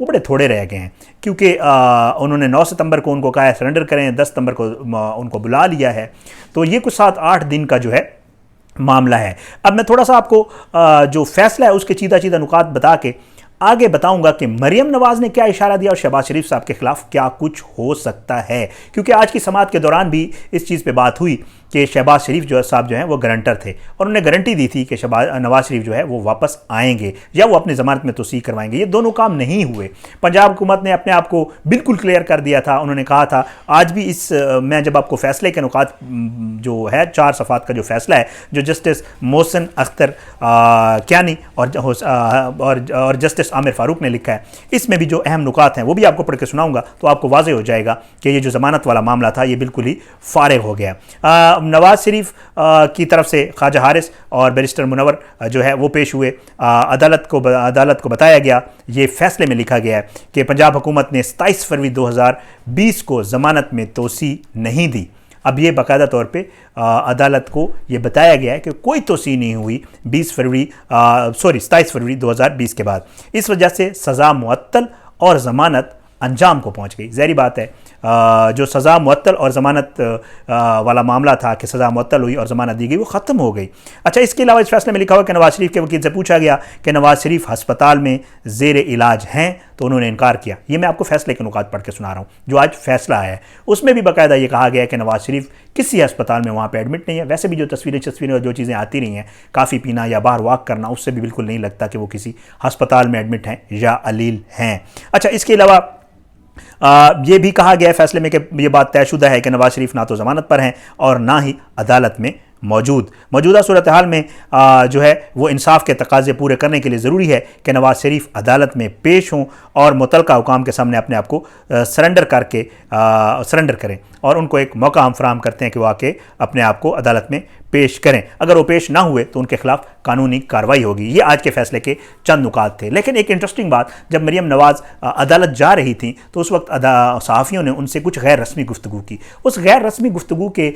وہ بڑے تھوڑے رہ گئے ہیں، کیونکہ انہوں نے 9 ستمبر کو ان کو کہا ہے سرنڈر کریں، 10 ستمبر کو ان کو بلا لیا ہے، تو یہ کچھ 7-8 دن کا جو ہے معاملہ ہے۔ اب میں تھوڑا سا آپ کو جو فیصلہ ہے اس کے چیدہ چیدہ نکات بتا کے آگے بتاؤں گا کہ مریم نواز نے کیا اشارہ دیا اور شہباز شریف صاحب کے خلاف کیا کچھ ہو سکتا ہے، کیونکہ آج کی سماعت کے دوران بھی اس چیز پہ بات ہوئی کہ شہباز شریف صاحب جو ہیں وہ گارنٹر تھے، اور انہوں نے گارنٹی دی تھی کہ نواز شریف جو ہے وہ واپس آئیں گے یا وہ اپنی ضمانت میں توسیع کروائیں گے۔ یہ دونوں کام نہیں ہوئے۔ پنجاب حکومت نے اپنے آپ کو بالکل کلیئر کر دیا تھا، انہوں نے کہا تھا آج بھی میں جب آپ کو فیصلے کے نکات جو ہے 4 صفحات کا جو فیصلہ ہے جو جسٹس محسن اختر کیانی اور جسٹس عامر فاروق نے لکھا ہے، اس میں بھی جو اہم نکات ہیں وہ بھی آپ کو پڑھ کے سناؤں گا تو آپ کو واضح ہو جائے گا کہ یہ جو ضمانت والا معاملہ تھا یہ بالکل ہی فارغ ہو گیا۔ نواز شریف کی طرف سے خواجہ حارث اور بیرسٹر منور جو ہے وہ پیش ہوئے، عدالت کو بتایا گیا، یہ فیصلے میں لکھا گیا ہے کہ پنجاب حکومت نے 27 فروری 2020 کو ضمانت میں توسیع نہیں دی۔ اب یہ باقاعدہ طور پہ عدالت کو یہ بتایا گیا ہے کہ کوئی توسیع نہیں ہوئی 27 فروری 2020 کے بعد، اس وجہ سے سزا معطل اور ضمانت انجام کو پہنچ گئی۔ ظاہری بات ہے جو سزا معطل اور ضمانت والا معاملہ تھا کہ سزا معطل ہوئی اور ضمانت دی گئی وہ ختم ہو گئی۔ اچھا، اس کے علاوہ اس فیصلے میں لکھا ہوا کہ نواز شریف کے وکیل سے پوچھا گیا کہ نواز شریف ہسپتال میں زیر علاج ہیں تو انہوں نے انکار کیا۔ یہ میں آپ کو فیصلے کے نکات پڑھ کے سنا رہا ہوں جو آج فیصلہ آیا ہے، اس میں بھی باقاعدہ یہ کہا گیا ہے کہ نواز شریف کسی ہسپتال میں وہاں پہ ایڈمٹ نہیں ہے۔ ویسے بھی جو تصویریں اور جو چیزیں آتی رہی ہیں، کافی پینا یا باہر واک کرنا، اس سے بھی بالکل نہیں لگتا کہ وہ کسی ہسپتال میں ایڈمٹ ہیں یا علیل ہیں۔ اچھا، اس کے علاوہ یہ بھی کہا گیا ہے فیصلے میں کہ یہ بات طے شدہ ہے کہ نواز شریف نہ تو ضمانت پر ہیں اور نہ ہی عدالت میں موجودہ صورتحال میں جو ہے وہ انصاف کے تقاضے پورے کرنے کے لیے ضروری ہے کہ نواز شریف عدالت میں پیش ہوں اور متعلقہ حکام کے سامنے اپنے آپ کو سرنڈر کریں، اور ان کو ایک موقع ہم فراہم کرتے ہیں کہ وہ آ کے اپنے آپ کو عدالت میں پیش کریں۔ اگر وہ پیش نہ ہوئے تو ان کے خلاف قانونی کارروائی ہوگی۔ یہ آج کے فیصلے کے چند نکات تھے۔ لیکن ایک انٹرسٹنگ بات، جب مریم نواز عدالت جا رہی تھیں تو اس وقت صحافیوں نے ان سے کچھ غیر رسمی گفتگو کی۔ اس غیر رسمی گفتگو کے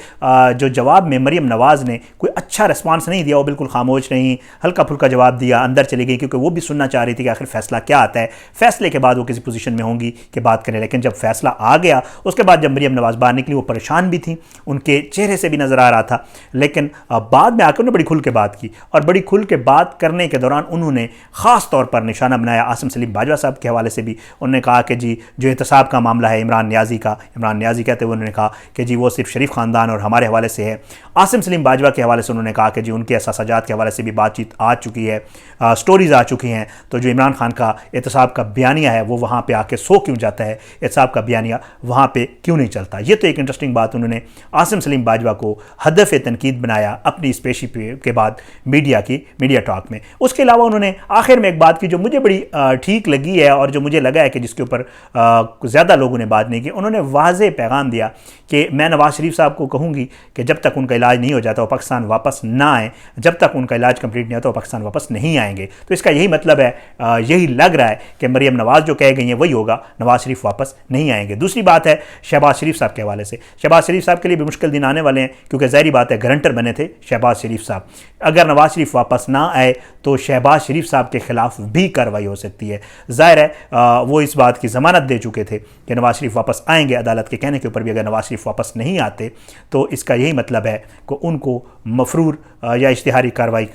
جو جواب میں مریم نواز نے کوئی اچھا ریسپانس نہیں دیا، وہ بالکل خاموش نہیں، ہلکا پھلکا جواب دیا، اندر چلی گئی، کیونکہ وہ بھی سننا چاہ رہی تھی کہ آخر فیصلہ کیا آتا ہے۔ فیصلے کے بعد وہ کسی پوزیشن میں ہوں گی کہ بات کریں، لیکن جب فیصلہ آ گیا اس کے بعد جب مریم نواز باہر نکلی وہ پریشان بھی تھیں، ان کے چہرے سے بھی نظر آ رہا تھا، لیکن بعد میں آ کے انہوں نے بڑی کھل کے بات کی، اور بڑی کھل کے بات کرنے کے دوران انہوں نے خاص طور پر نشانہ بنایا عاصم سلیم باجوہ صاحب کے حوالے سے بھی۔ انہوں نے کہا کہ جی جو احتساب کا معاملہ ہے عمران نیازی کہتے ہوئے انہوں نے کہا کہ جی وہ صرف شریف خاندان اور ہمارے حوالے سے ہے۔ عاصم سلیم باجوہ کے حوالے سے انہوں نے کہا کہ جی ان کے احساسات کے حوالے سے بھی بات چیت آ چکی ہے، سٹوریز آ چکی ہیں، تو جو عمران خان کا احتساب کا بیانیہ ہے وہ وہاں پہ آ کے سو کیوں جاتا ہے، احتساب کا بیانیہ وہاں پہ کیوں نہیں چلتا۔ یہ تو ایک انٹرسٹنگ بات انہوں نے عاصم سلیم باجوہ کو ہدف تنقید بنایا اپنی اس پیشی کے بعد میڈیا ٹاک میں۔ اس کے علاوہ انہوں نے آخر میں ایک بات کی جو مجھے بڑی ٹھیک لگی ہے اور جو مجھے لگا ہے کہ جس کے اوپر زیادہ لوگوں نے بات نہیں کی۔ انہوں نے واضح پیغام دیا کہ میں نواز شریف صاحب کو کہوں گی کہ جب تک ان کا علاج نہیں ہو جاتا وہ پاکستان واپس نہ آئیں، جب تک ان کا علاج کمپلیٹ نہیں ہوتا وہ پاکستان واپس نہیں آئیں گے۔ تو اس کا یہی مطلب ہے، یہی لگ رہا ہے کہ مریم نواز جو کہہ گئی ہیں وہی ہوگا، نواز شریف واپس نہیں آئیں گے۔ دوسری بات ہے شہباز شریف صاحب کے حوالے سے۔ شہباز شریف صاحب کے لیے بھی مشکل دن آنے والے ہیں، کیونکہ ظاہری بات ہے گارنٹر بنے تھے شہباز شریف صاحب۔ اگر نواز شریف واپس نہ آئے تو شہباز شریف صاحب کے خلاف بھی کارروائی ہو سکتی ہے۔ ظاہر ہے وہ اس بات کی ضمانت دے چکے تھے کہ نواز شریف واپس آئیں گے، عدالت کے کہنے کے اوپر بھی اگر نواز شریف واپس نہیں آتے تو اس کا یہی مطلب ہے کہ ان کو مفرور یا اشتہاری کارروائی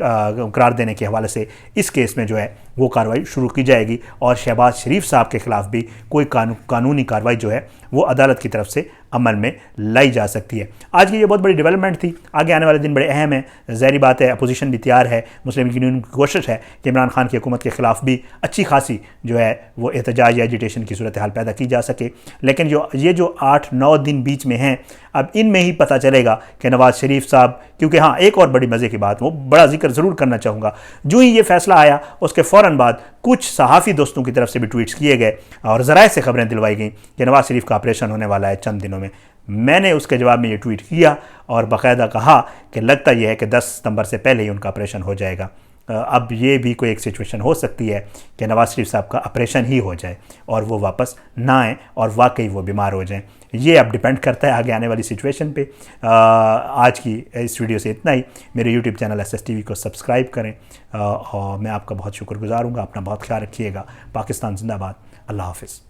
قرار دینے کے حوالے سے اس کیس میں جو ہے وہ کارروائی شروع کی جائے گی، اور شہباز شریف صاحب کے خلاف بھی کوئی قانونی کارروائی جو ہے وہ عدالت کی طرف سے عمل میں لائی جا سکتی ہے۔ آج کی یہ بہت بڑی ڈیولپمنٹ تھی، آگے آنے والے دن بڑے اہم ہیں۔ ظاہری بات ہے اپوزیشن بھی تیار ہے، مسلم لیگ یونین کی کوشش ہے کہ عمران خان کی حکومت کے خلاف بھی اچھی خاصی جو ہے وہ احتجاج یا ایجیٹیشن کی صورتحال پیدا کی جا سکے، لیکن یہ جو 8-9 دن بیچ میں ہیں، اب ان میں ہی پتہ چلے گا کہ نواز شریف صاحب، کیونکہ ہاں ایک اور بڑی مزے کی بات وہ بڑا ذکر ضرور کرنا چاہوں گا، جو ہی یہ فیصلہ آیا اس کے فوراً بعد کچھ صحافی دوستوں کی طرف سے بھی ٹویٹس کیے گئے اور ذرائع سے خبریں دلوائی گئیں کہ نواز شریف کا آپریشن ہونے والا ہے چند دنوں میں۔ میں نے اس کے جواب میں یہ ٹویٹ کیا اور باقاعدہ کہا کہ لگتا یہ ہے کہ 10 ستمبر سے پہلے ہی ان کا آپریشن ہو جائے گا۔ اب یہ بھی کوئی ایک سچویشن ہو سکتی ہے کہ نواز شریف صاحب کا آپریشن ہی ہو جائے اور وہ واپس نہ آئیں اور واقعی وہ بیمار ہو جائیں. یہ اب ڈیپینڈ کرتا ہے آگے آنے والی سچویشن پہ. آج کی اس ویڈیو سے اتنا ہی. میرے یوٹیوب چینل SSTV کو سبسکرائب کریں اور میں آپ کا بہت شکر گزار ہوں گا. اپنا بہت خیال رکھیے گا. پاکستان زندہ باد. اللہ حافظ.